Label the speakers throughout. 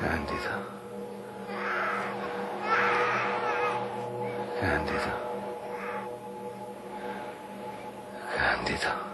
Speaker 1: Candida. Candida. Candida.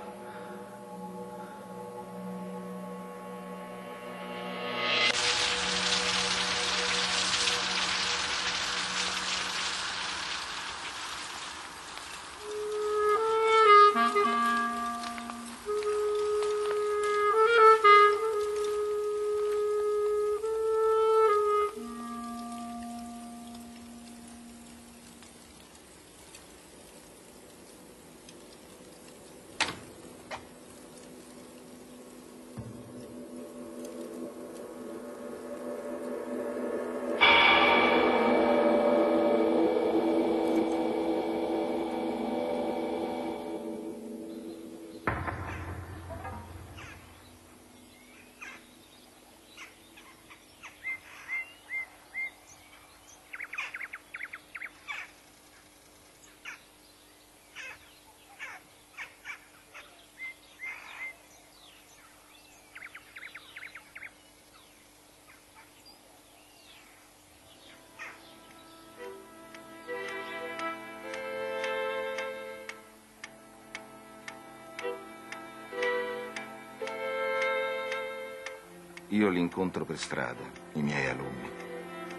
Speaker 2: Io li incontro per strada, i miei alunni,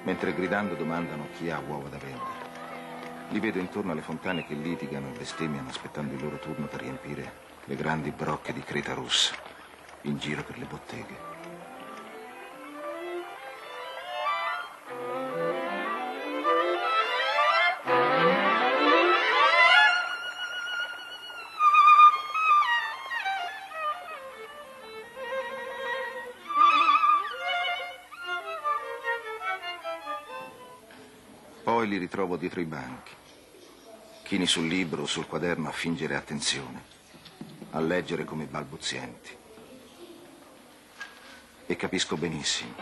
Speaker 2: mentre gridando domandano chi ha uova da vendere. Li vedo intorno alle fontane che litigano e bestemmiano aspettando il loro turno per riempire le grandi brocche di creta rossa in giro per le botteghe. Poi li ritrovo dietro i banchi, chini sul libro o sul quaderno a fingere attenzione, a leggere come balbuzienti. E capisco benissimo.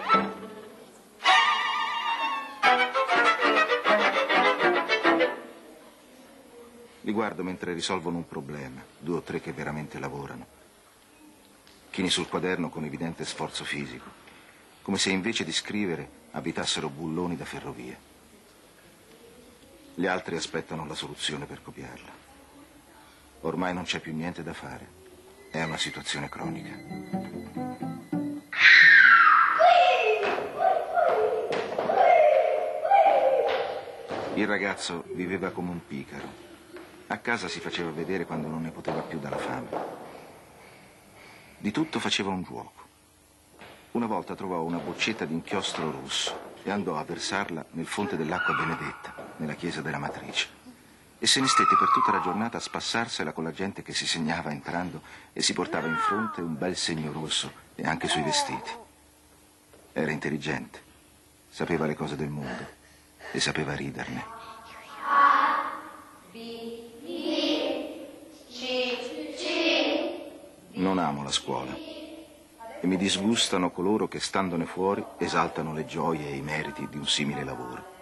Speaker 2: Li guardo mentre risolvono un problema, 2 o 3 che veramente lavorano. Chini sul quaderno con evidente sforzo fisico, come se invece di scrivere abitassero bulloni da ferrovia. Gli altri aspettano la soluzione per copiarla. Ormai non c'è più niente da fare. È una situazione cronica. Il ragazzo viveva come un picaro. A casa si faceva vedere quando non ne poteva più dalla fame. Di tutto faceva un gioco. Una volta trovò una boccetta di inchiostro rosso e andò a versarla nel fonte dell'acqua benedetta, nella chiesa della Matrice. E se ne stette per tutta la giornata a spassarsela con la gente che si segnava entrando e si portava in fronte un bel segno rosso e anche sui vestiti. Era intelligente, sapeva le cose del mondo e sapeva riderne.
Speaker 3: A, B, I, C.
Speaker 2: Non amo la scuola. E mi disgustano coloro che, standone fuori, esaltano le gioie e i meriti di un simile lavoro.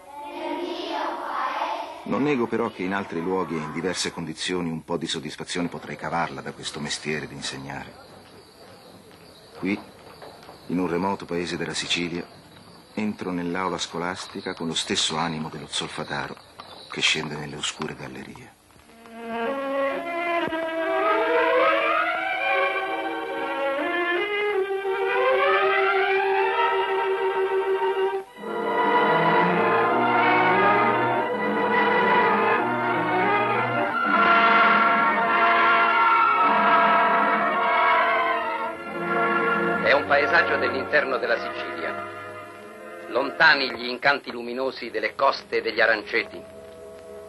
Speaker 2: Non nego però che in altri luoghi e in diverse condizioni un po' di soddisfazione potrei cavarla da questo mestiere di insegnare. Qui, in un remoto paese della Sicilia, entro nell'aula scolastica con lo stesso animo dello zolfataro che scende nelle oscure gallerie.
Speaker 4: Paesaggio dell'interno della Sicilia. Lontani gli incanti luminosi delle coste e degli aranceti,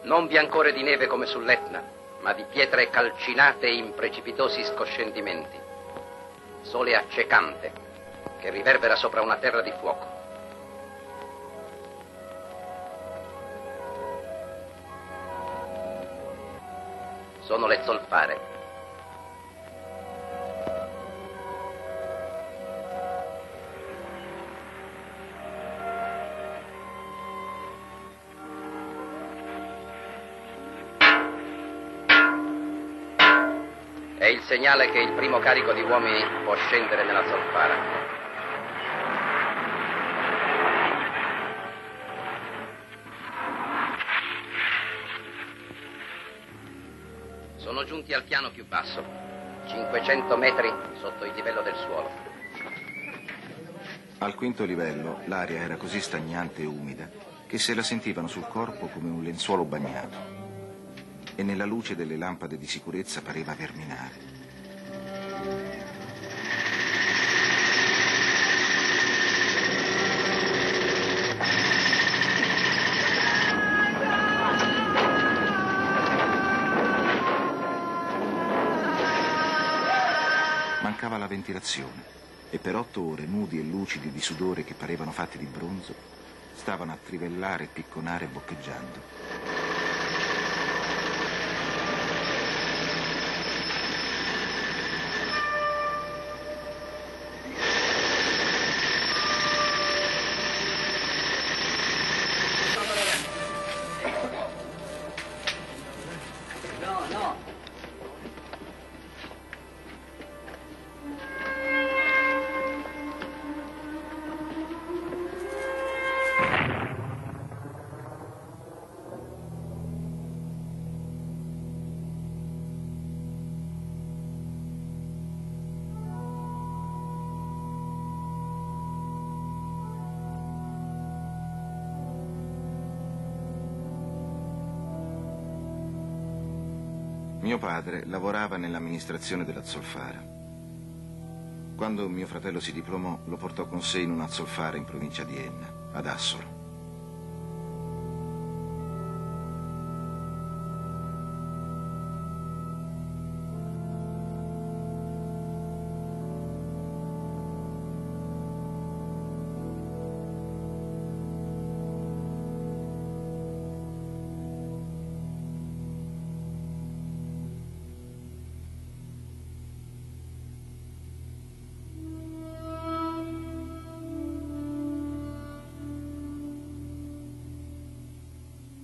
Speaker 4: non biancore di neve come sull'Etna, ma di pietre calcinate in precipitosi scoscendimenti. Sole accecante che riverbera sopra una terra di fuoco. Sono le zolfare. È il segnale che il primo carico di uomini può scendere nella zolfara. giunti al piano più basso, 500 metri sotto il livello del suolo.
Speaker 2: Al quinto livello l'aria era così stagnante e umida che se la sentivano sul corpo come un lenzuolo bagnato e nella luce delle lampade di sicurezza pareva verminare. Mancava la ventilazione e per 8 ore, nudi e lucidi di sudore che parevano fatti di bronzo, stavano a trivellare e picconare boccheggiando. Mio padre lavorava nell'amministrazione della zolfara. Quando mio fratello si diplomò, lo portò con sé in una zolfara in provincia di Enna, ad Assolo.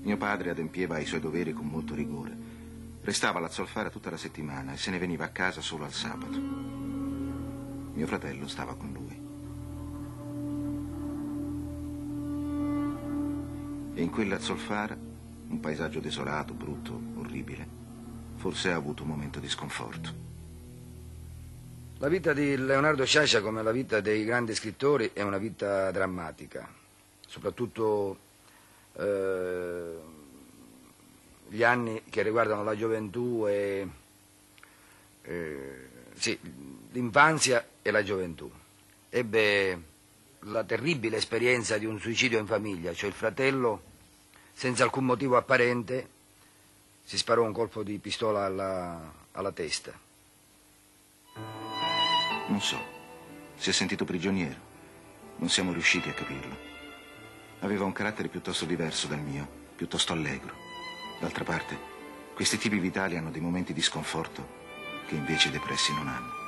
Speaker 2: Mio padre adempieva ai suoi doveri con molto rigore. Restava alla zolfara tutta la settimana e se ne veniva a casa solo al sabato. Mio fratello stava con lui. E in quella zolfara, un paesaggio desolato, brutto, orribile, forse ha avuto un momento di sconforto.
Speaker 5: La vita di Leonardo Sciascia, come la vita dei grandi scrittori, è una vita drammatica, soprattutto gli anni che riguardano la gioventù e sì, l'infanzia e la gioventù. Ebbe la terribile esperienza di un suicidio in famiglia, cioè il fratello, senza alcun motivo apparente, si sparò un colpo di pistola alla testa.
Speaker 2: Non so, si è sentito prigioniero. Non siamo riusciti a capirlo. Aveva un carattere piuttosto diverso dal mio, piuttosto allegro. D'altra parte, questi tipi vitali hanno dei momenti di sconforto che invece i depressi non hanno.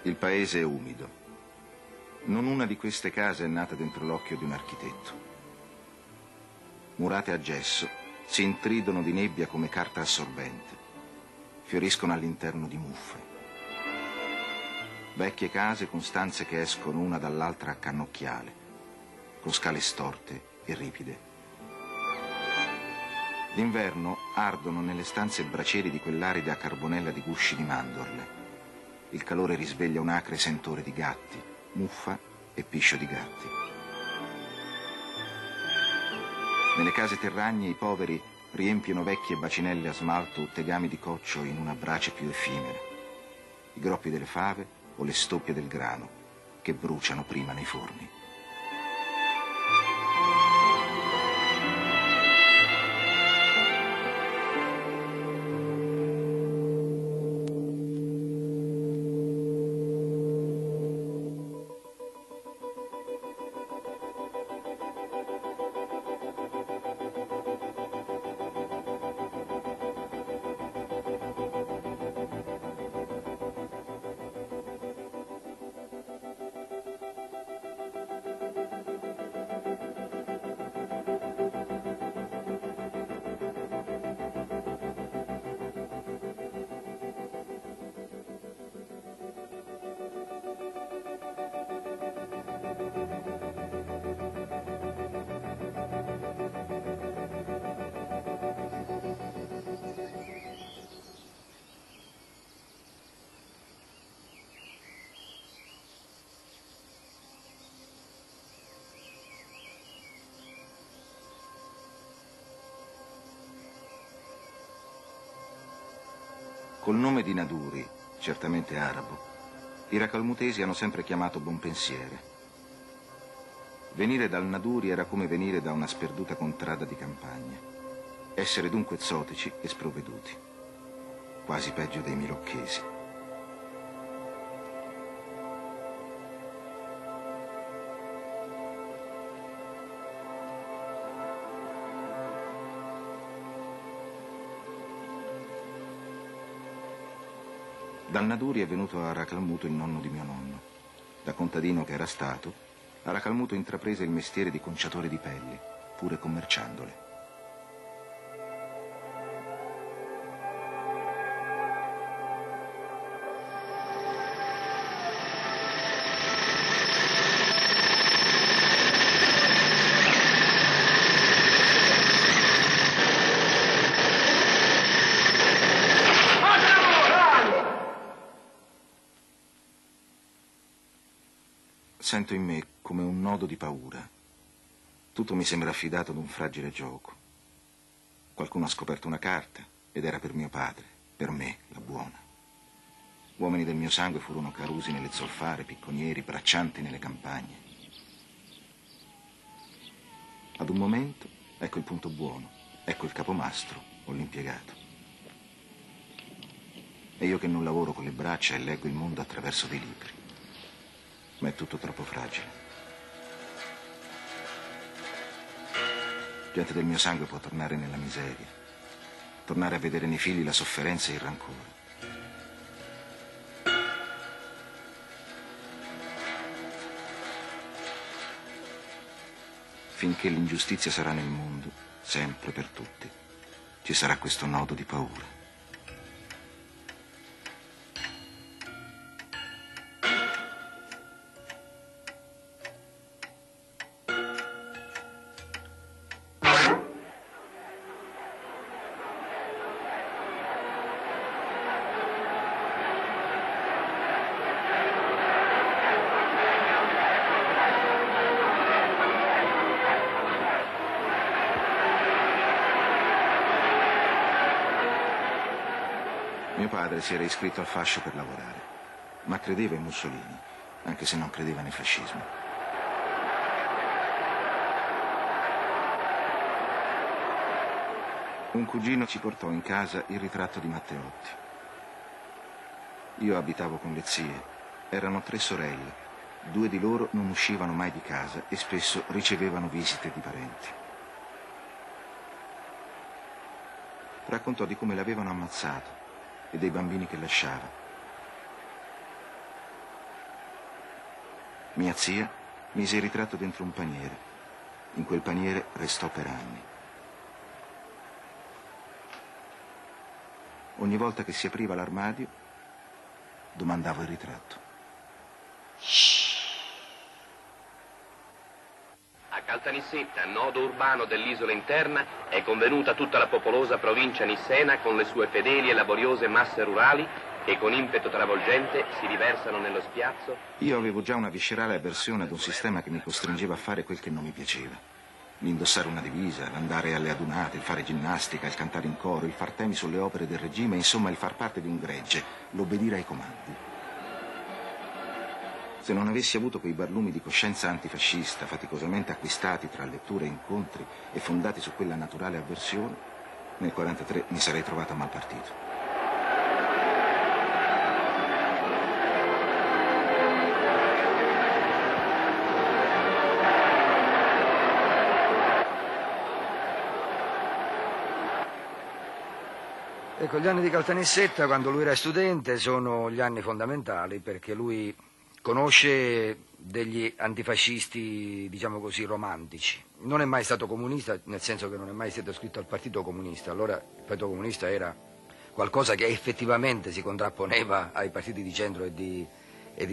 Speaker 2: Il paese è umido. Non una di queste case è nata dentro l'occhio di un architetto. Murate a gesso, si intridono di nebbia come carta assorbente. Fioriscono all'interno di muffe. Vecchie case con stanze che escono una dall'altra a cannocchiale, con scale storte e ripide. D'inverno ardono nelle stanze bracieri di quell'arida carbonella di gusci di mandorle. Il calore risveglia un acre sentore di gatti, muffa e piscio di gatti. Nelle case terragne i poveri riempiono vecchie bacinelle a smalto o tegami di coccio in una brace più effimera. I groppi delle fave o le stoppie del grano che bruciano prima nei forni. Col nome di Naduri, certamente arabo, i racalmutesi hanno sempre chiamato Buonpensiere. Venire dal Naduri era come venire da una sperduta contrada di campagna. Essere dunque esotici e sprovveduti. Quasi peggio dei milocchesi. Dal Naduri è venuto a Racalmuto il nonno di mio nonno. Da contadino che era stato, a Racalmuto intraprese il mestiere di conciatore di pelli, pure commerciandole. Sento in me come un nodo di paura. Tutto mi sembra affidato ad un fragile gioco. Qualcuno ha scoperto una carta ed era per mio padre, per me, la buona. Uomini del mio sangue furono carusi nelle zolfare, picconieri, braccianti nelle campagne. Ad un momento, ecco il punto buono, ecco il capomastro o l'impiegato. E io che non lavoro con le braccia e leggo il mondo attraverso dei libri. Ma è tutto troppo fragile. Gente del mio sangue può tornare nella miseria, tornare a vedere nei figli la sofferenza e il rancore. Finché l'ingiustizia sarà nel mondo, sempre per tutti, ci sarà questo nodo di paura. Mio padre si era iscritto al fascio per lavorare, ma credeva in Mussolini, anche se non credeva nel fascismo. Un cugino ci portò in casa il ritratto di Matteotti. Io abitavo con le zie, erano 3 sorelle, 2 di loro non uscivano mai di casa e spesso ricevevano visite di parenti. Raccontò di come l'avevano ammazzato e dei bambini che lasciava. Mia zia mise il ritratto dentro un paniere. In quel paniere restò per anni. Ogni volta che si apriva l'armadio, domandavo il ritratto.
Speaker 6: A Caltanissetta, nodo urbano dell'isola interna, è convenuta tutta la popolosa provincia nissena con le sue fedeli e laboriose masse rurali che con impeto travolgente si riversano nello spiazzo.
Speaker 2: Io avevo già una viscerale avversione ad un sistema che mi costringeva a fare quel che non mi piaceva. L'indossare una divisa, l'andare alle adunate, il fare ginnastica, il cantare in coro, il far temi sulle opere del regime, insomma il far parte di un gregge, l'obbedire ai comandi. Se non avessi avuto quei barlumi di coscienza antifascista faticosamente acquistati tra letture e incontri e fondati su quella naturale avversione, nel 1943 mi sarei trovato a mal partito.
Speaker 5: Ecco, gli anni di Caltanissetta, quando lui era studente, sono gli anni fondamentali perché lui conosce degli antifascisti, diciamo così, romantici. Non è mai stato comunista, nel senso che non è mai stato iscritto al Partito Comunista. Allora il Partito Comunista era qualcosa che effettivamente si contrapponeva ai partiti di centro e di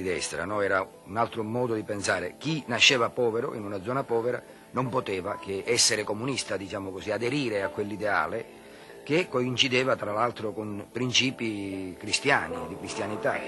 Speaker 5: destra, no? Era un altro modo di pensare. Chi nasceva povero, in una zona povera, non poteva che essere comunista, diciamo così, aderire a quell'ideale che coincideva tra l'altro con principi cristiani, di cristianità.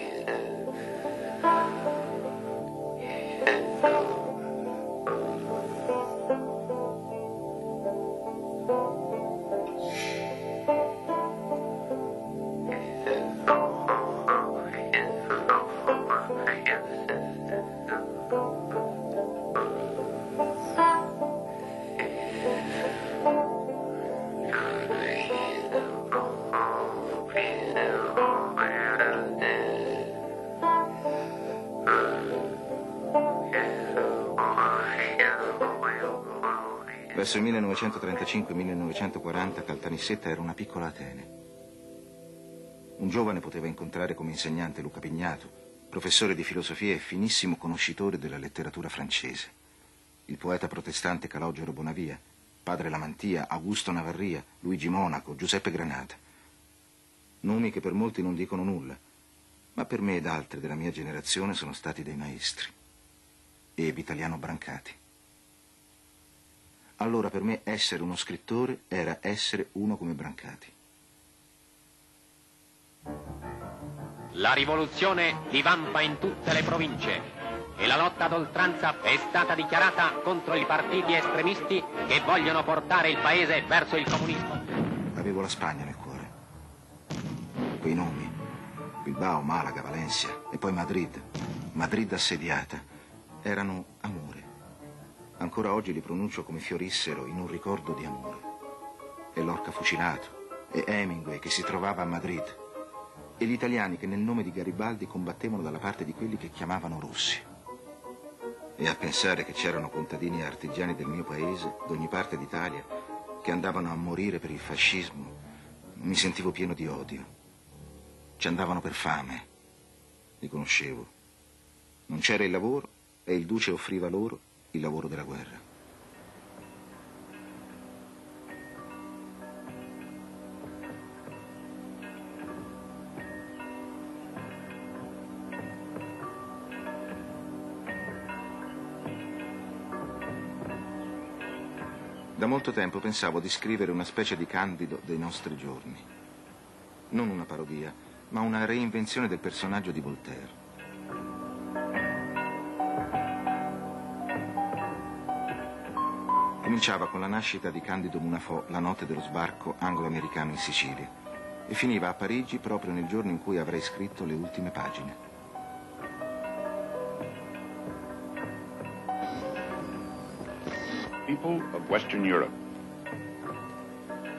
Speaker 2: verso il 1935-1940 Caltanissetta era una piccola Atene. Un giovane poteva incontrare come insegnante Luca Pignato, professore di filosofia e finissimo conoscitore della letteratura francese, il poeta protestante Calogero Bonavia, padre Lamantia, Augusto Navarria, Luigi Monaco, Giuseppe Granata. Nomi che per molti non dicono nulla, ma per me ed altri della mia generazione sono stati dei maestri. E Vitaliano Brancati. Allora per me essere uno scrittore era essere uno come Brancati.
Speaker 7: La rivoluzione divampa in tutte le province e la lotta ad oltranza è stata dichiarata contro i partiti estremisti che vogliono portare il paese verso il comunismo.
Speaker 2: Avevo la Spagna nel cuore. Quei nomi, Bilbao, Malaga, Valencia e poi Madrid, Madrid assediata, erano amore. Ancora oggi li pronuncio come fiorissero in un ricordo di amore. E Lorca fucilato, e Hemingway che si trovava a Madrid, e gli italiani che nel nome di Garibaldi combattevano dalla parte di quelli che chiamavano rossi. E a pensare che c'erano contadini e artigiani del mio paese, d'ogni parte d'Italia, che andavano a morire per il fascismo, mi sentivo pieno di odio. Ci andavano per fame. Li conoscevo. Non c'era il lavoro e il duce offriva loro il lavoro della guerra. Da molto tempo pensavo di scrivere una specie di Candido dei nostri giorni. Non una parodia, ma una reinvenzione del personaggio di Voltaire. Cominciava con la nascita di Candido Munafò la notte dello sbarco anglo-americano in Sicilia e finiva a Parigi proprio nel giorno in cui avrei scritto le ultime pagine.
Speaker 8: People of Western Europe,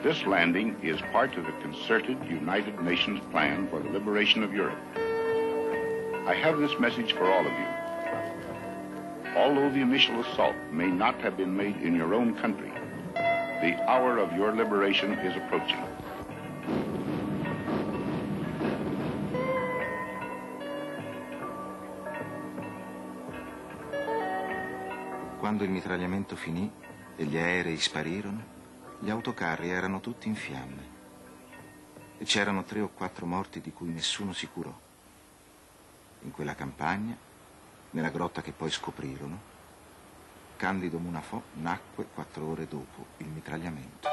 Speaker 8: this landing is part of a concerted United Nations plan for the liberation of Europe. I have this message for all of you. Although the initial assault may not have been made in your own country, the hour of your liberation is approaching.
Speaker 2: Quando il mitragliamento finì e gli aerei sparirono, gli autocarri erano tutti in fiamme e c'erano 3 o 4 morti di cui nessuno si curò. In quella campagna, nella grotta che poi scoprirono, Candido Munafò nacque 4 ore dopo il mitragliamento.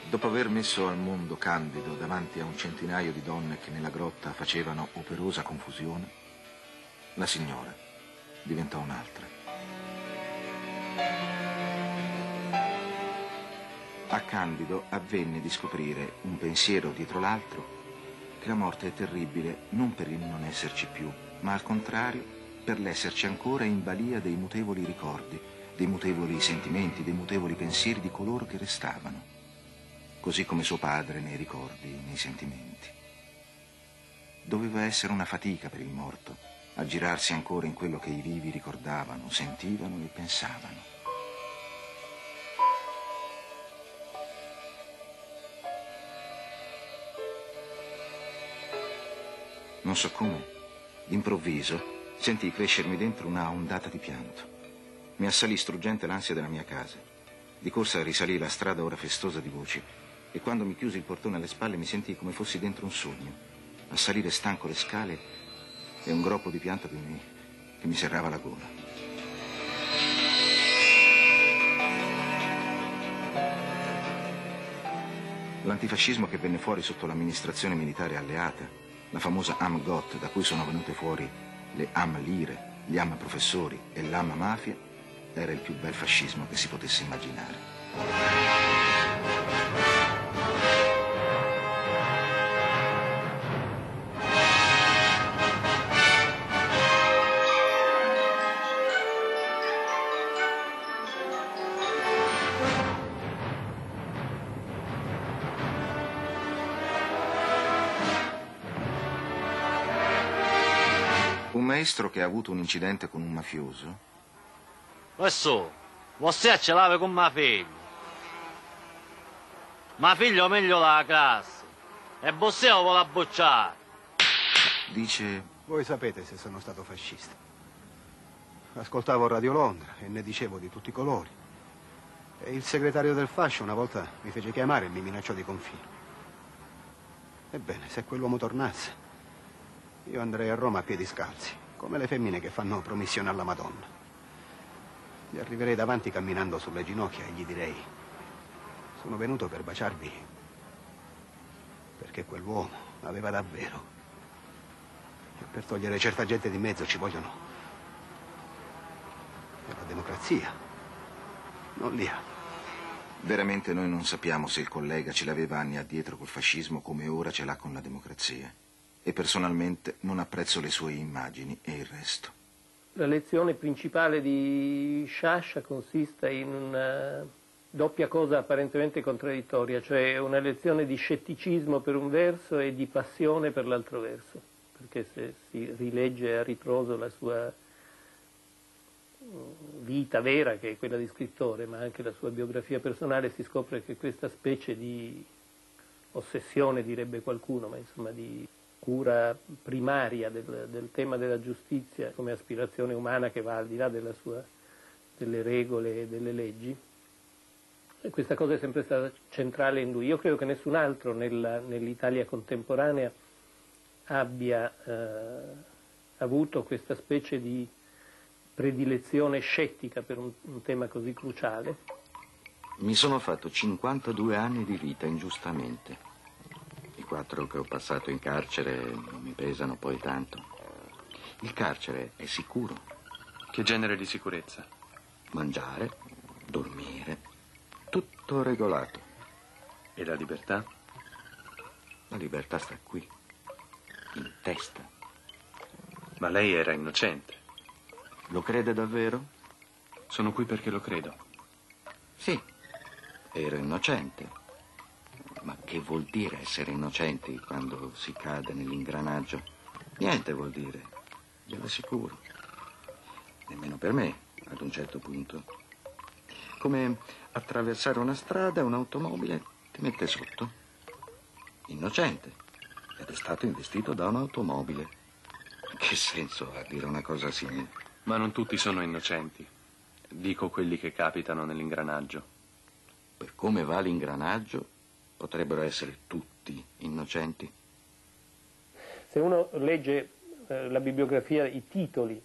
Speaker 2: Dopo aver messo al mondo Candido davanti a un centinaio di donne che nella grotta facevano operosa confusione, la signora diventò un'altra. A Candido avvenne di scoprire, un pensiero dietro l'altro, che la morte è terribile non per il non esserci più, ma al contrario per l'esserci ancora in balia dei mutevoli ricordi, dei mutevoli sentimenti, dei mutevoli pensieri di coloro che restavano, così come suo padre nei ricordi, nei sentimenti. Doveva essere una fatica per il morto a girarsi ancora in quello che i vivi ricordavano, sentivano e pensavano. Non so come, d'improvviso, sentii crescermi dentro una ondata di pianto. Mi assalì struggente l'ansia della mia casa. Di corsa risalì la strada ora festosa di voci e quando mi chiusi il portone alle spalle mi sentii come fossi dentro un sogno, a salire stanco le scale e un groppo di pianto che mi serrava la gola. L'antifascismo che venne fuori sotto l'amministrazione militare alleata, la famosa Am-Got, da cui sono venute fuori le Am-Lire, gli Am-Professori e l'Am-Mafia, era il più bel fascismo che si potesse immaginare. un maestro che ha avuto un incidente con un mafioso.
Speaker 9: Questo, você ce l'ave con mia figlia. Ma figlio meglio la classe. E você lo vuole bocciare.
Speaker 2: Dice...
Speaker 10: Voi sapete se sono stato fascista. Ascoltavo Radio Londra e ne dicevo di tutti i colori. E il segretario del fascio una volta mi fece chiamare e mi minacciò di confino. Ebbene, se quell'uomo tornasse, io andrei a Roma a piedi scalzi, come le femmine che fanno promissione alla Madonna. Gli arriverei davanti camminando sulle ginocchia e gli direi: sono venuto per baciarvi perché quell'uomo aveva davvero. E per togliere certa gente di mezzo ci vogliono la democrazia, non l'IA.
Speaker 2: Veramente noi non sappiamo se il collega ce l'aveva anni addietro col fascismo come ora ce l'ha con la democrazia. E personalmente non apprezzo le sue immagini e il resto.
Speaker 11: La lezione principale di Sciascia consiste in una doppia cosa apparentemente contraddittoria, cioè una lezione di scetticismo per un verso e di passione per l'altro verso, perché se si rilegge a ritroso la sua vita vera, che è quella di scrittore, ma anche la sua biografia personale, si scopre che questa specie di ossessione, direbbe qualcuno, ma insomma di cura primaria del tema della giustizia come aspirazione umana che va al di là delle regole e delle leggi, e questa cosa è sempre stata centrale in lui. Io credo che nessun altro nell'Italia contemporanea abbia avuto questa specie di predilezione scettica per un tema così cruciale.
Speaker 12: Mi sono fatto 52 anni di vita ingiustamente. I 4 che ho passato in carcere non mi pesano poi tanto. Il carcere è sicuro.
Speaker 6: Che genere di sicurezza?
Speaker 12: Mangiare, dormire, tutto regolato.
Speaker 6: E la libertà?
Speaker 12: La libertà sta qui, in testa.
Speaker 6: Ma lei era innocente.
Speaker 12: Lo crede davvero?
Speaker 6: Sono qui perché lo credo.
Speaker 12: Sì, ero innocente. Ma che vuol dire essere innocenti quando si cade nell'ingranaggio? Niente vuol dire, glielo assicuro. Nemmeno per me, ad un certo punto. Come attraversare una strada e un'automobile ti mette sotto. Innocente. Ed è stato investito da un'automobile. Che senso ha dire una cosa simile?
Speaker 6: Ma non tutti sono innocenti. Dico quelli che capitano nell'ingranaggio.
Speaker 12: Per come va l'ingranaggio, potrebbero essere tutti innocenti.
Speaker 11: Se uno legge la bibliografia, i titoli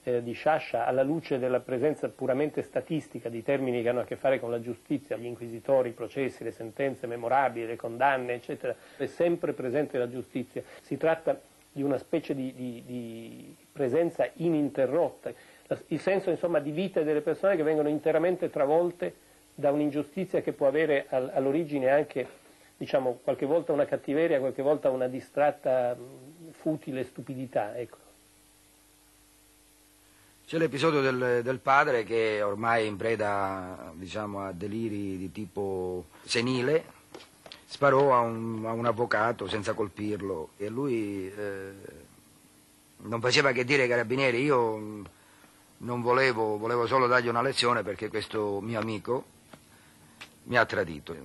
Speaker 11: di Sciascia alla luce della presenza puramente statistica di termini che hanno a che fare con la giustizia, gli inquisitori, i processi, le sentenze memorabili, le condanne, eccetera, è sempre presente la giustizia. Si tratta di una specie di presenza ininterrotta, il senso insomma di vita delle persone che vengono interamente travolte da un'ingiustizia che può avere all'origine anche, diciamo, qualche volta una cattiveria, qualche volta una distratta, futile stupidità, ecco.
Speaker 5: C'è l'episodio del padre che ormai in preda, diciamo, a deliri di tipo senile, sparò a un avvocato senza colpirlo e lui non faceva che dire ai carabinieri: io non volevo solo dargli una lezione perché questo mio amico mi ha tradito.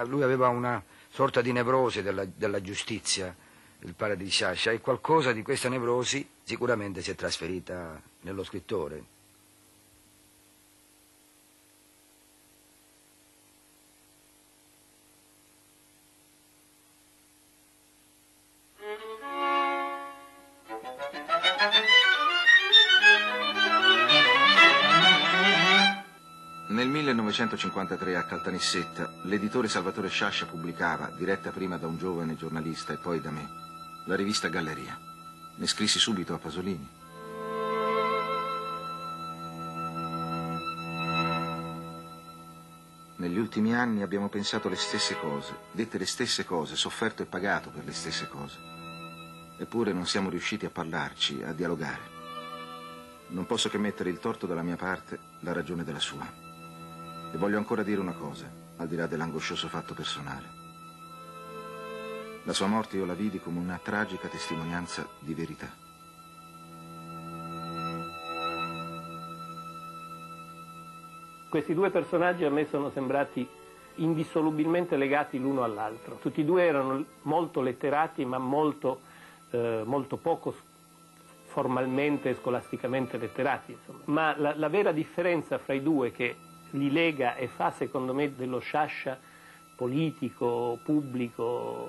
Speaker 5: Lui aveva una sorta di nevrosi della giustizia, il padre di Sciascia, e qualcosa di questa nevrosi sicuramente si è trasferita nello scrittore.
Speaker 2: Nel 1953 a Caltanissetta l'editore Salvatore Sciascia pubblicava, diretta prima da un giovane giornalista e poi da me, la rivista Galleria. Ne scrissi subito a Pasolini. Negli ultimi anni abbiamo pensato le stesse cose, dette le stesse cose, sofferto e pagato per le stesse cose. Eppure non siamo riusciti a parlarci, a dialogare. Non posso che mettere il torto dalla mia parte, la ragione della sua. E voglio ancora dire una cosa, al di là dell'angoscioso fatto personale. La sua morte io la vidi come una tragica testimonianza di verità.
Speaker 11: Questi due personaggi a me sono sembrati indissolubilmente legati l'uno all'altro. Tutti e due erano molto letterati, ma molto poco formalmente e scolasticamente letterati, insomma. Ma la vera differenza fra i due che li lega e fa, secondo me, dello Sciascia politico, pubblico,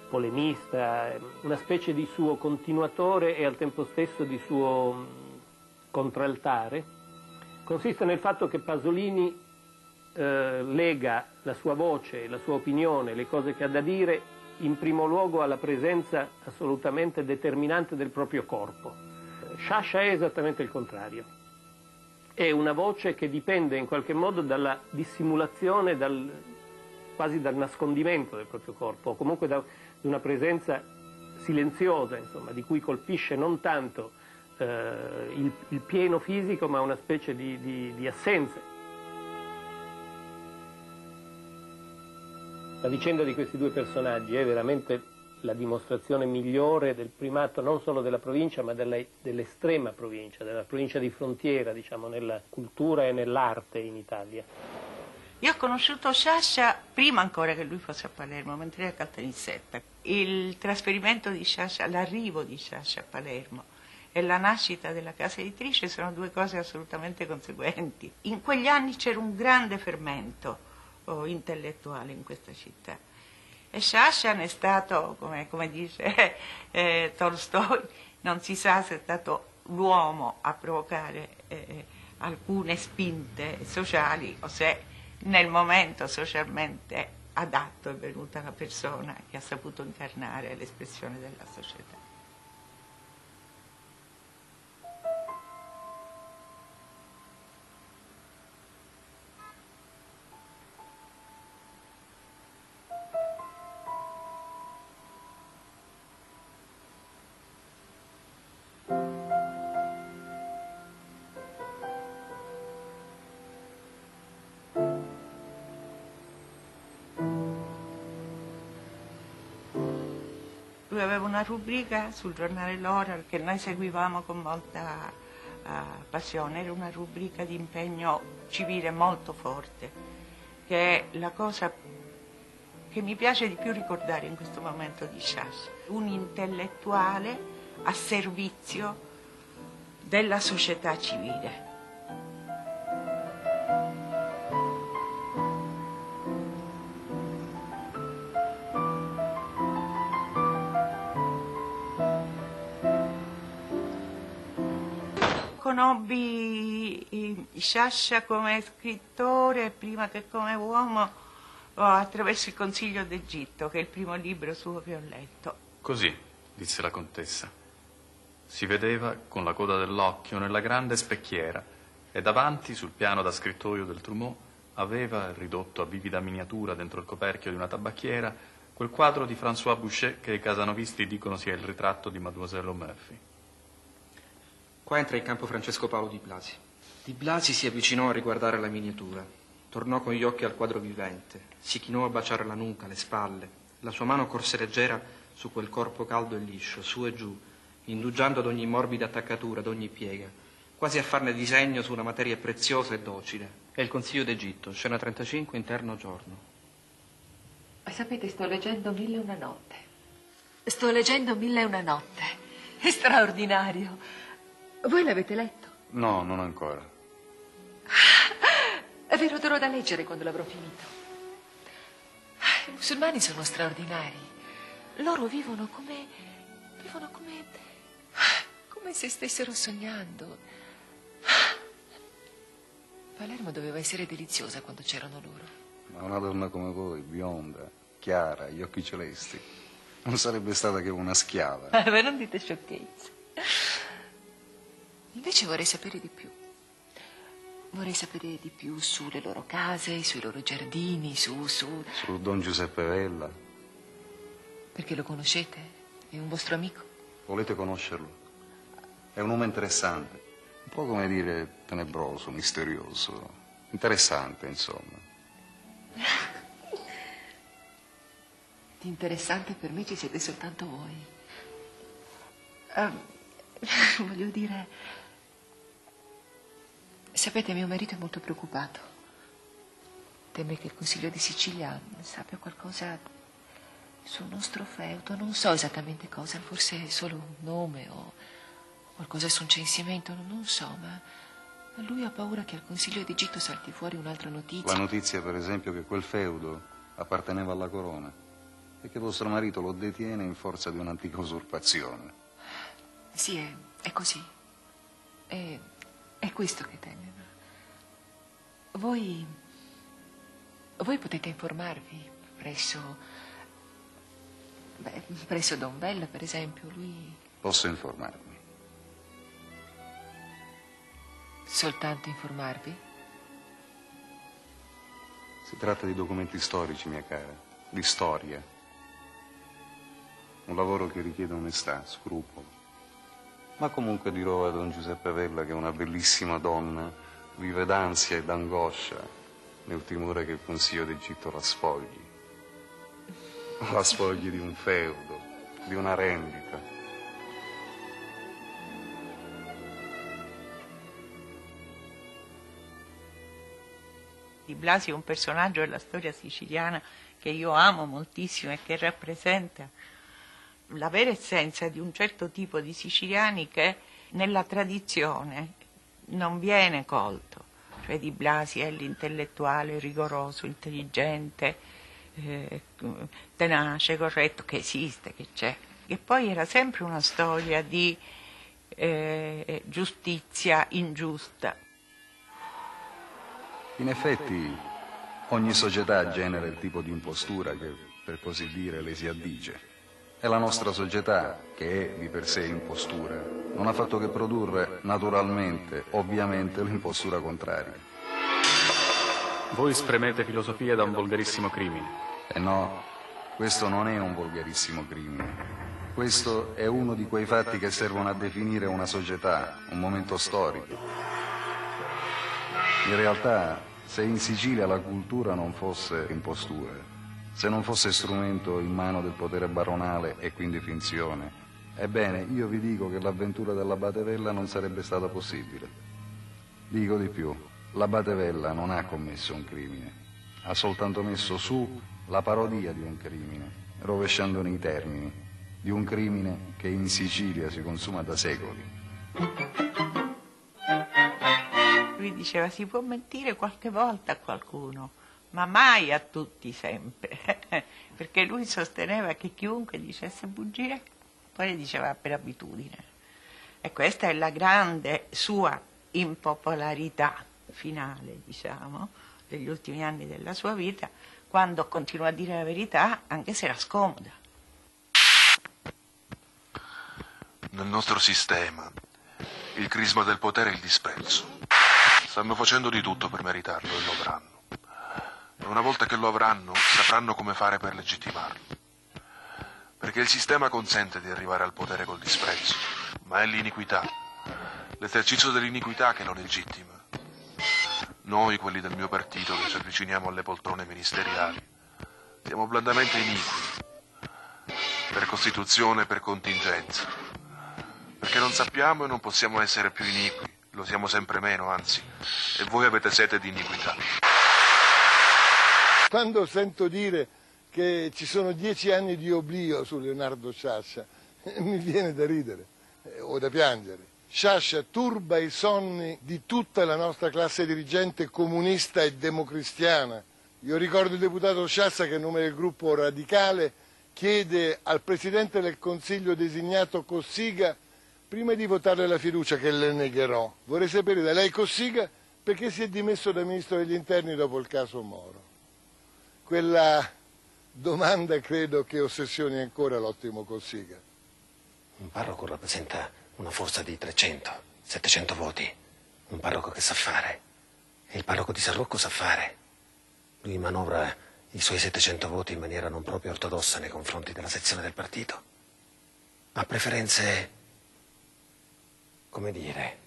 Speaker 11: polemista, una specie di suo continuatore e al tempo stesso di suo contraltare, consiste nel fatto che Pasolini lega la sua voce, la sua opinione, le cose che ha da dire, in primo luogo alla presenza assolutamente determinante del proprio corpo. Sciascia è esattamente il contrario. È una voce che dipende in qualche modo dalla dissimulazione, quasi dal nascondimento del proprio corpo, o comunque da una presenza silenziosa, insomma, di cui colpisce non tanto il pieno fisico, ma una specie di assenza. La vicenda di questi due personaggi è veramente la dimostrazione migliore del primato non solo della provincia, ma dell'estrema provincia, della provincia di frontiera, diciamo, nella cultura e nell'arte in Italia.
Speaker 13: Io ho conosciuto Sciascia prima ancora che lui fosse a Palermo, mentre era a Caltanissetta. Il trasferimento di Sciascia, l'arrivo di Sciascia a Palermo e la nascita della casa editrice sono due cose assolutamente conseguenti. In quegli anni c'era un grande fermento intellettuale in questa città. E Sciascia ne è stato, come dice Tolstoi, non si sa se è stato l'uomo a provocare alcune spinte sociali o se nel momento socialmente adatto è venuta la persona che ha saputo incarnare l'espressione della società. Lui aveva una rubrica sul giornale L'Ora che noi seguivamo con molta passione, era una rubrica di impegno civile molto forte, che è la cosa che mi piace di più ricordare in questo momento di Sciascia. Un intellettuale a servizio della società civile. Conobbi Sciascia come scrittore prima che come uomo attraverso Il Consiglio d'Egitto, che è il primo libro suo che ho letto.
Speaker 14: Così, disse la contessa. Si vedeva con la coda dell'occhio nella grande specchiera e davanti, sul piano da scrittoio del Trumeau, aveva, ridotto a vivida miniatura dentro il coperchio di una tabacchiera, quel quadro di François Boucher che i casanovisti dicono sia il ritratto di Mademoiselle O'Murphy.
Speaker 15: Qua entra in campo Francesco Paolo Di Blasi. Di Blasi si avvicinò a riguardare la miniatura. Tornò con gli occhi al quadro vivente. Si chinò a baciare la nuca, le spalle. La sua mano corse leggera su quel corpo caldo e liscio, su e giù, indugiando ad ogni morbida attaccatura, ad ogni piega, quasi a farne disegno su una materia preziosa e docile. È Il Consiglio d'Egitto, scena 35, interno giorno.
Speaker 16: Sapete, sto leggendo 1001 notte. Sto leggendo 1001 notte. È straordinario. Voi l'avete letto?
Speaker 14: No, non ancora.
Speaker 16: Ve lo darò da leggere quando l'avrò finito. I musulmani sono straordinari. Loro vivono come se stessero sognando. Palermo doveva essere deliziosa quando c'erano loro.
Speaker 17: Ma una donna come voi, bionda, chiara, gli occhi celesti, non sarebbe stata che una schiava.
Speaker 16: Ma non dite sciocchezze. Invece vorrei sapere di più. Vorrei sapere di più sulle loro case, sui loro giardini, su
Speaker 17: Don Giuseppe Vella.
Speaker 16: Perché lo conoscete? È un vostro amico?
Speaker 17: Volete conoscerlo? È un uomo interessante. Un po' come dire tenebroso, misterioso. Interessante, insomma.
Speaker 16: Di interessante per me ci siete soltanto voi. Voglio dire... Sapete, mio marito è molto preoccupato. Teme che il Consiglio di Sicilia sappia qualcosa sul nostro feudo. Non so esattamente cosa, forse solo un nome o qualcosa su un censimento, non so, ma lui ha paura che al Consiglio d'Egitto salti fuori un'altra notizia.
Speaker 17: La notizia, per esempio, che quel feudo apparteneva alla corona e che vostro marito lo detiene in forza di un'antica usurpazione.
Speaker 16: Sì, è così. È questo che teme. Voi potete informarvi presso Don Bella, per esempio. Lui...
Speaker 17: Posso informarmi.
Speaker 16: Soltanto informarvi?
Speaker 17: Si tratta di documenti storici, mia cara, di storia. Un lavoro che richiede onestà, scrupolo. Ma comunque dirò a Don Giuseppe Vella che una bellissima donna vive d'ansia e d'angoscia nel timore che il Consiglio d'Egitto la spogli. La spogli di un feudo, di una rendita.
Speaker 13: Di Blasi è un personaggio della storia siciliana che io amo moltissimo e che rappresenta la vera essenza di un certo tipo di siciliani che nella tradizione non viene colto. Cioè Di Blasi è l'intellettuale rigoroso, intelligente, tenace, corretto, che esiste, che c'è. E poi era sempre una storia di giustizia ingiusta.
Speaker 17: In effetti, ogni società genera il tipo di impostura che, per così dire, le si addice. E la nostra società, che è di per sé impostura, non ha fatto che produrre naturalmente, ovviamente, l'impostura contraria.
Speaker 14: Voi spremete filosofia da un volgarissimo crimine.
Speaker 17: No, questo non è un volgarissimo crimine. Questo è uno di quei fatti che servono a definire una società, un momento storico. In realtà, se in Sicilia la cultura non fosse impostura, se non fosse strumento in mano del potere baronale e quindi finzione, ebbene, io vi dico che l'avventura dell'Abate Vella non sarebbe stata possibile. Dico di più, l'Abate Vella non ha commesso un crimine, ha soltanto messo su la parodia di un crimine, rovesciandone i termini, di un crimine che in Sicilia si consuma da secoli.
Speaker 13: Lui diceva si può mentire qualche volta a qualcuno, ma mai a tutti sempre, perché lui sosteneva che chiunque dicesse bugie poi le diceva per abitudine. E questa è la grande sua impopolarità finale, diciamo, degli ultimi anni della sua vita, quando continua a dire la verità anche se era scomoda.
Speaker 18: Nel nostro sistema il crisma del potere è il disprezzo. Stanno facendo di tutto per meritarlo e lo avranno. E una volta che lo avranno, sapranno come fare per legittimarlo. Perché il sistema consente di arrivare al potere col disprezzo, ma è l'iniquità, l'esercizio dell'iniquità che lo legittima. Noi, quelli del mio partito, che ci avviciniamo alle poltrone ministeriali, siamo blandamente iniqui, per costituzione e per contingenza. Perché non sappiamo e non possiamo essere più iniqui. Lo siamo sempre meno, anzi, e voi avete sete di iniquità.
Speaker 19: Quando sento dire che ci sono 10 anni di oblio su Leonardo Sciascia, mi viene da ridere o da piangere. Sciascia turba i sonni di tutta la nostra classe dirigente comunista e democristiana. Io ricordo il deputato Sciascia che a nome del gruppo radicale chiede al Presidente del Consiglio designato Cossiga prima di votarle la fiducia, che le negherò. Vorrei sapere da lei, Cossiga, perché si è dimesso da Ministro degli Interni dopo il caso Moro. Quella domanda credo che ossessioni ancora l'ottimo Cossiga.
Speaker 1: Un parroco rappresenta una forza di 300, 700 voti. Un parroco che sa fare. E il parroco di San Rocco sa fare. Lui manovra i suoi 700 voti in maniera non proprio ortodossa nei confronti della sezione del partito. Ha preferenze, come dire,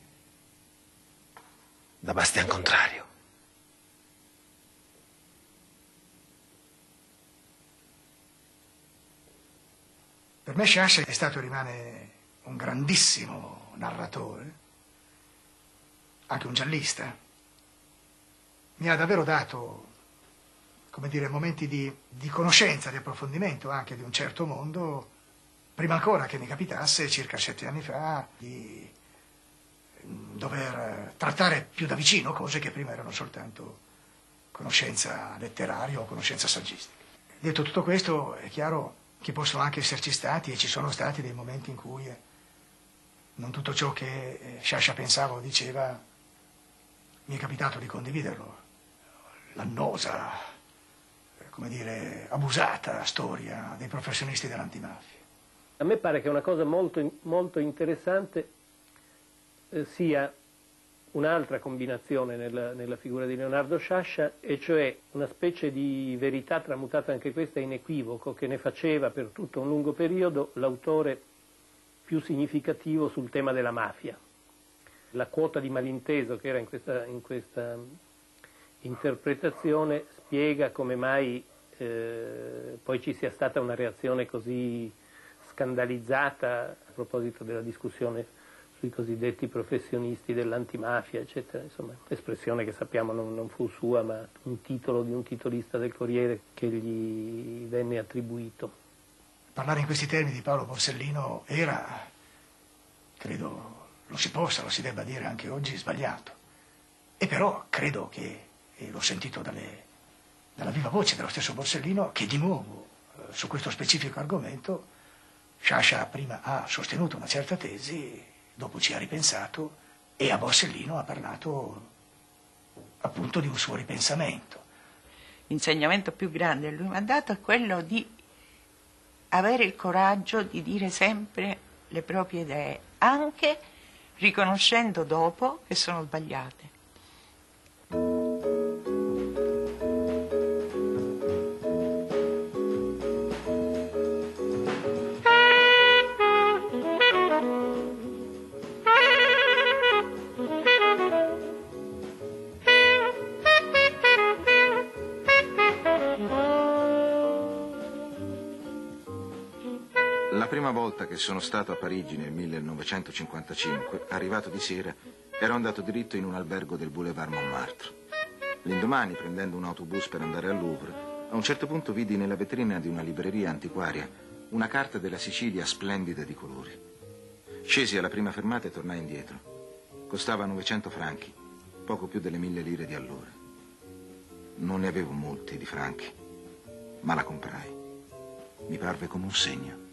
Speaker 1: da bastian contrario.
Speaker 20: Per me Sciascia è stato e rimane un grandissimo narratore, anche un giallista. Mi ha davvero dato come dire, momenti di conoscenza, di approfondimento anche di un certo mondo, prima ancora che mi capitasse, circa 7 anni fa, di dover trattare più da vicino cose che prima erano soltanto conoscenza letteraria o conoscenza saggistica. Detto tutto questo, è chiaro che possono anche esserci stati e ci sono stati dei momenti in cui non tutto ciò che Sciascia pensava o diceva mi è capitato di condividerlo. L'annosa, come dire, abusata storia dei professionisti dell'antimafia.
Speaker 11: A me pare che una cosa molto interessante sia un'altra combinazione nella figura di Leonardo Sciascia, e cioè una specie di verità tramutata anche questa in equivoco, che ne faceva per tutto un lungo periodo l'autore più significativo sul tema della mafia. La quota di malinteso che era in questa interpretazione spiega come mai poi ci sia stata una reazione così scandalizzata a proposito della discussione sui cosiddetti professionisti dell'antimafia, eccetera. Insomma, espressione che sappiamo non fu sua, ma un titolo di un titolista del Corriere che gli venne attribuito.
Speaker 20: Parlare in questi termini di Paolo Borsellino era, credo lo si possa, lo si debba dire anche oggi, sbagliato. E però credo che, e l'ho sentito dalla viva voce dello stesso Borsellino, che di nuovo su questo specifico argomento Sciascia prima ha sostenuto una certa tesi, dopo ci ha ripensato e a Borsellino ha parlato appunto di un suo ripensamento.
Speaker 13: L'insegnamento più grande che lui mi ha dato è quello di avere il coraggio di dire sempre le proprie idee, anche riconoscendo dopo che sono sbagliate.
Speaker 2: La prima volta che sono stato a Parigi nel 1955, arrivato di sera, ero andato diritto in un albergo del Boulevard Montmartre. L'indomani, prendendo un autobus per andare al Louvre, a un certo punto vidi nella vetrina di una libreria antiquaria una carta della Sicilia splendida di colori. Scesi alla prima fermata e tornai indietro. Costava 900 franchi, poco più delle 1000 lire di allora. Non ne avevo molti di franchi, ma la comprai. Mi parve come un segno.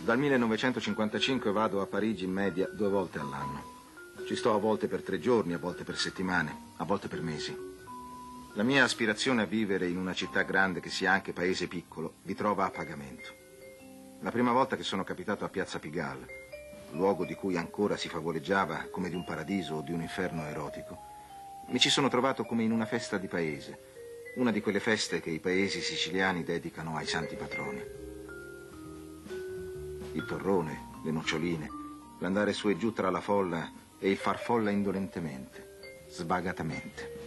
Speaker 2: Dal 1955 vado a Parigi in media 2 volte all'anno. Ci sto a volte per 3 giorni, a volte per settimane, a volte per mesi. La mia aspirazione a vivere in una città grande che sia anche paese piccolo vi trova a pagamento. La prima volta che sono capitato a Piazza Pigalle, luogo di cui ancora si favoleggiava come di un paradiso o di un inferno erotico, mi ci sono trovato come in una festa di paese, una di quelle feste che i paesi siciliani dedicano ai santi patroni. Il torrone, le noccioline, l'andare su e giù tra la folla e il far folla indolentemente, sbagatamente.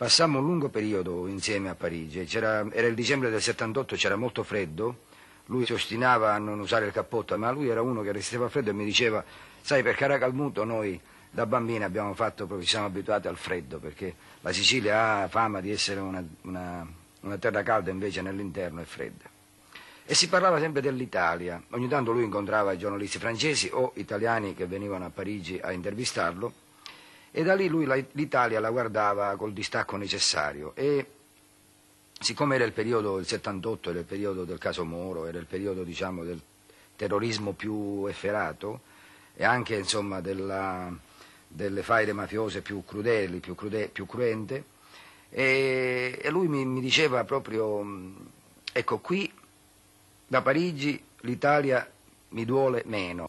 Speaker 5: Passammo un lungo periodo insieme a Parigi. Era il dicembre del 78, c'era molto freddo. Lui si ostinava a non usare il cappotto, ma lui era uno che resisteva al freddo e mi diceva: sai, per Caracalmuto noi da bambini abbiamo fatto proprio, ci siamo abituati al freddo, perché la Sicilia ha fama di essere una terra calda, invece nell'interno è fredda. E si parlava sempre dell'Italia. Ogni tanto lui incontrava i giornalisti francesi o italiani che venivano a Parigi a intervistarlo, e da lì lui l'Italia la guardava col distacco necessario. E siccome era il periodo, il 78 era il periodo del caso Moro, era il periodo, diciamo, del terrorismo più efferato, e anche insomma delle faide mafiose più crudeli, più cruente, e lui mi diceva proprio, ecco, qui da Parigi l'Italia mi duole meno.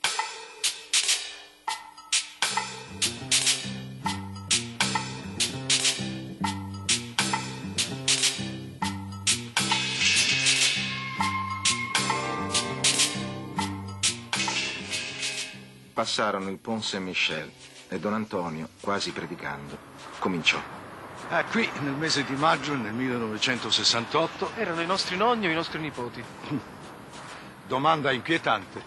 Speaker 2: Passarono il Pont Saint-Michel e Don Antonio, quasi predicando, cominciò.
Speaker 21: Qui, nel mese di maggio, nel 1968...
Speaker 15: Erano i nostri nonni o i nostri nipoti?
Speaker 21: Domanda inquietante.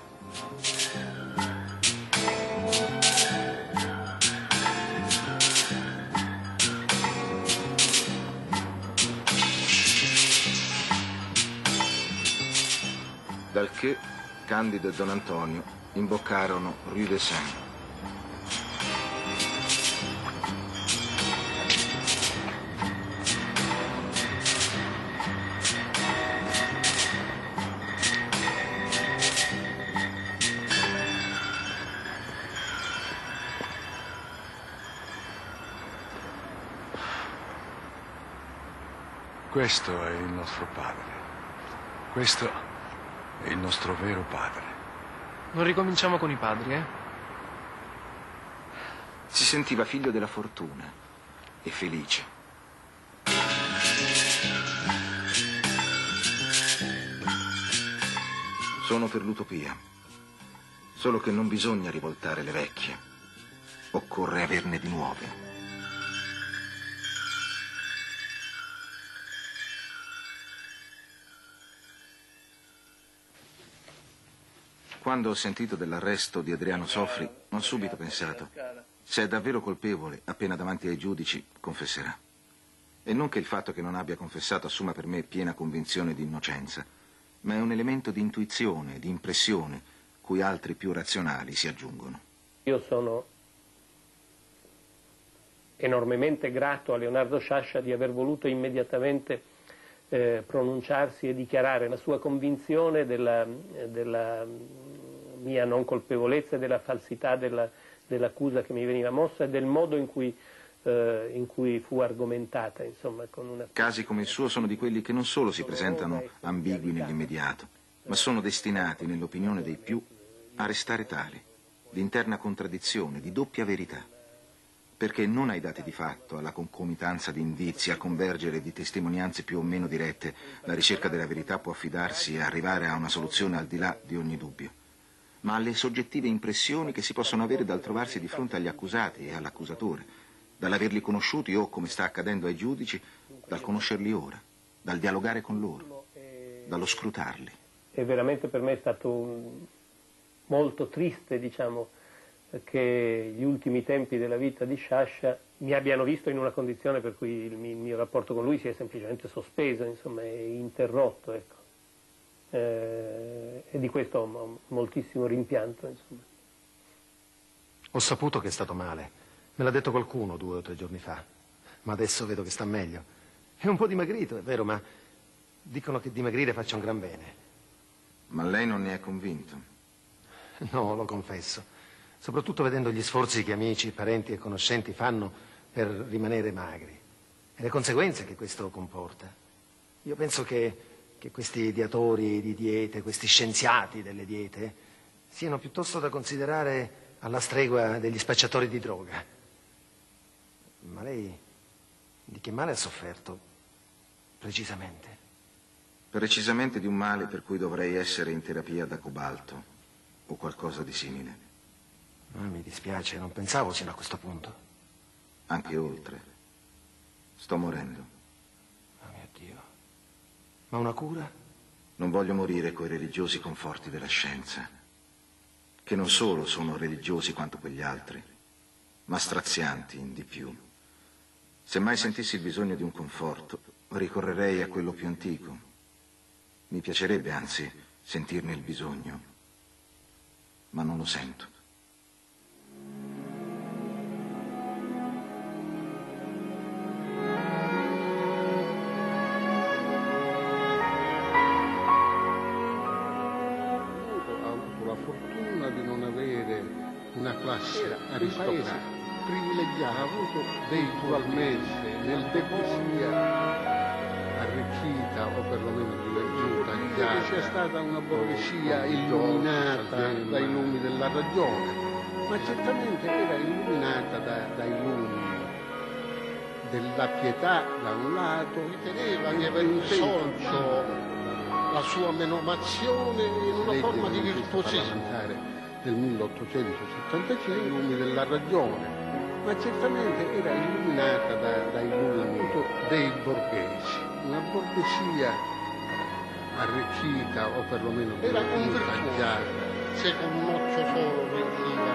Speaker 2: Dal che Candido e Don Antonio imboccarono Rue de Seine.
Speaker 21: Questo è il nostro padre. Questo è il nostro vero padre.
Speaker 15: Non ricominciamo con i padri, eh?
Speaker 2: Si sentiva figlio della fortuna e felice. Sono per l'utopia. Solo che non bisogna rivoltare le vecchie. Occorre averne di nuove. Quando ho sentito dell'arresto di Adriano Sofri, ho subito pensato, se è davvero colpevole, appena davanti ai giudici, confesserà. E non che il fatto che non abbia confessato assuma per me piena convinzione di innocenza, ma è un elemento di intuizione, di impressione, cui altri più razionali si aggiungono.
Speaker 11: Io sono enormemente grato a Leonardo Sciascia di aver voluto immediatamente pronunciarsi e dichiarare la sua convinzione della mia non colpevolezza e della falsità dell'accusa che mi veniva mossa e del modo in cui fu argomentata, insomma, con una...
Speaker 2: Casi come il suo sono di quelli che non solo si presentano ambigui nell'immediato, ma sono destinati, nell'opinione dei più, a restare tali, di interna contraddizione, di doppia verità. Perché non ai dati di fatto, alla concomitanza di indizi, al convergere di testimonianze più o meno dirette, la ricerca della verità può affidarsi e arrivare a una soluzione al di là di ogni dubbio, ma alle soggettive impressioni che si possono avere dal trovarsi di fronte agli accusati e all'accusatore, dall'averli conosciuti o, come sta accadendo ai giudici, dal conoscerli ora, dal dialogare con loro, dallo scrutarli.
Speaker 11: E veramente per me è stato molto triste, diciamo, che gli ultimi tempi della vita di Sciascia mi abbiano visto in una condizione per cui il mio rapporto con lui si è semplicemente sospeso, insomma, è interrotto, ecco. E di questo ho moltissimo rimpianto, insomma.
Speaker 1: Ho saputo che è stato male. Me l'ha detto qualcuno 2 o 3 giorni fa. Ma adesso vedo che sta meglio. È un po' dimagrito, è vero, ma dicono che dimagrire faccia un gran bene.
Speaker 2: Ma lei non ne è convinto?
Speaker 1: No, lo confesso. Soprattutto vedendo gli sforzi che amici, parenti e conoscenti fanno per rimanere magri e le conseguenze che questo comporta. Io penso che questi ideatori di diete, questi scienziati delle diete, siano piuttosto da considerare alla stregua degli spacciatori di droga. Ma lei di che male ha sofferto precisamente?
Speaker 2: Precisamente di un male per cui dovrei essere in terapia da cobalto o qualcosa di simile.
Speaker 1: Mi dispiace, non pensavo sino a questo punto.
Speaker 2: Anche oltre. Sto morendo.
Speaker 1: Oh mio Dio. Ma una cura?
Speaker 2: Non voglio morire coi religiosi conforti della scienza, che non solo sono religiosi quanto quegli altri, ma strazianti in di più. Se mai sentissi il bisogno di un conforto, ricorrerei a quello più antico. Mi piacerebbe, anzi, sentirne il bisogno, ma non lo sento.
Speaker 3: classe aristocratica privilegiata, ha avuto dei turalmese nel deposia arricchita o perlomeno divenuta che sia stata una borghesia illuminata dai lumi della ragione, ma certamente era illuminata dai lumi della pietà da un lato, riteneva che avesse sorto la sua menomazione in una forma di virtuosismo del 1875, i lumi della ragione, ma certamente era illuminata dai lumi dei borghesi, una borghesia arricchita o perlomeno incoraggiata. Se con un occhio solo riusciva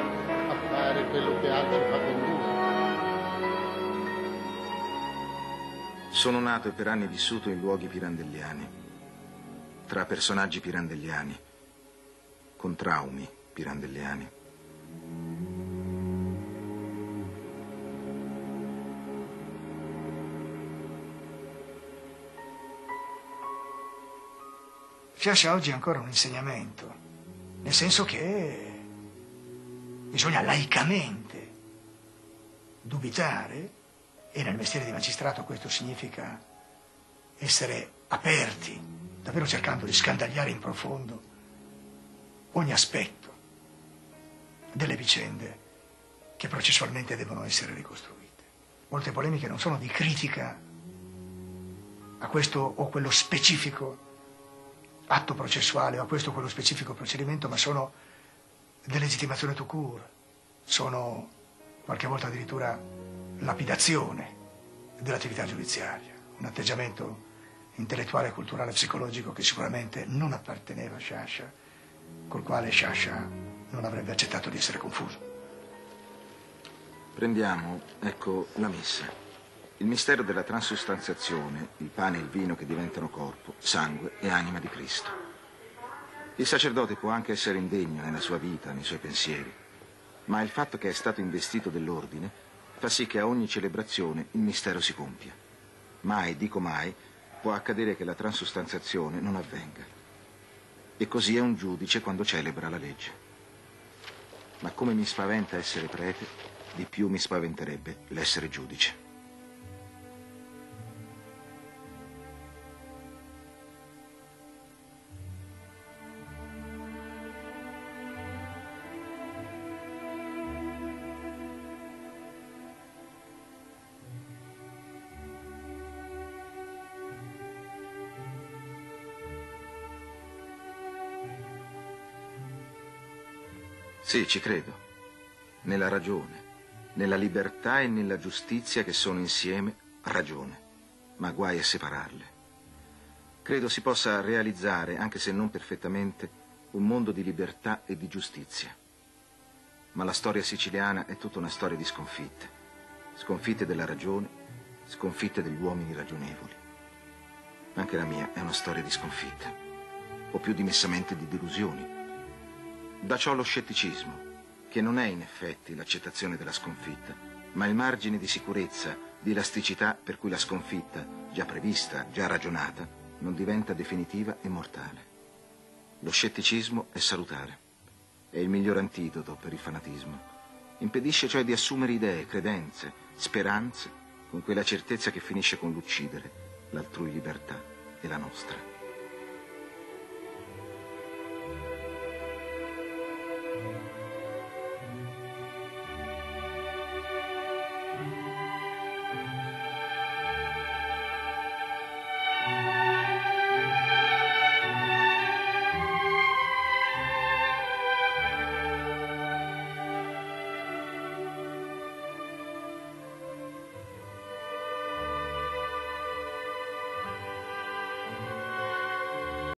Speaker 3: a fare quello che altri fa con lui.
Speaker 2: Sono nato e per anni vissuto in luoghi pirandelliani, tra personaggi pirandelliani, con traumi pirandelliani.
Speaker 20: Sciascia oggi è ancora un insegnamento, nel senso che bisogna laicamente dubitare, e nel mestiere di magistrato questo significa essere aperti, davvero cercando di scandagliare in profondo ogni aspetto delle vicende che processualmente devono essere ricostruite. Molte polemiche non sono di critica a questo o quello specifico atto processuale o a questo o quello specifico procedimento, ma sono delegittimazione tout court, sono qualche volta addirittura lapidazione dell'attività giudiziaria, un atteggiamento intellettuale, culturale, psicologico che sicuramente non apparteneva a Sciascia, col quale Sciascia non avrebbe accettato di essere confuso.
Speaker 2: Prendiamo, ecco, la messa. Il mistero della transustanziazione, il pane e il vino che diventano corpo, sangue e anima di Cristo. Il sacerdote può anche essere indegno nella sua vita, nei suoi pensieri, ma il fatto che è stato investito dell'ordine fa sì che a ogni celebrazione il mistero si compia. Mai, dico mai, può accadere che la transustanziazione non avvenga. E così è un giudice quando celebra la legge. Ma come mi spaventa essere prete, di più mi spaventerebbe l'essere giudice. Sì, ci credo. Nella ragione, nella libertà e nella giustizia che sono insieme ragione, ma guai a separarle. Credo si possa realizzare, anche se non perfettamente, un mondo di libertà e di giustizia. Ma la storia siciliana è tutta una storia di sconfitte. Sconfitte della ragione, sconfitte degli uomini ragionevoli. Anche la mia è una storia di sconfitte, o più dimessamente di delusioni. Da ciò lo scetticismo, che non è in effetti l'accettazione della sconfitta, ma il margine di sicurezza, di elasticità per cui la sconfitta, già prevista, già ragionata, non diventa definitiva e mortale. Lo scetticismo è salutare, è il miglior antidoto per il fanatismo. Impedisce cioè di assumere idee, credenze, speranze, con quella certezza che finisce con l'uccidere l'altrui libertà e la nostra.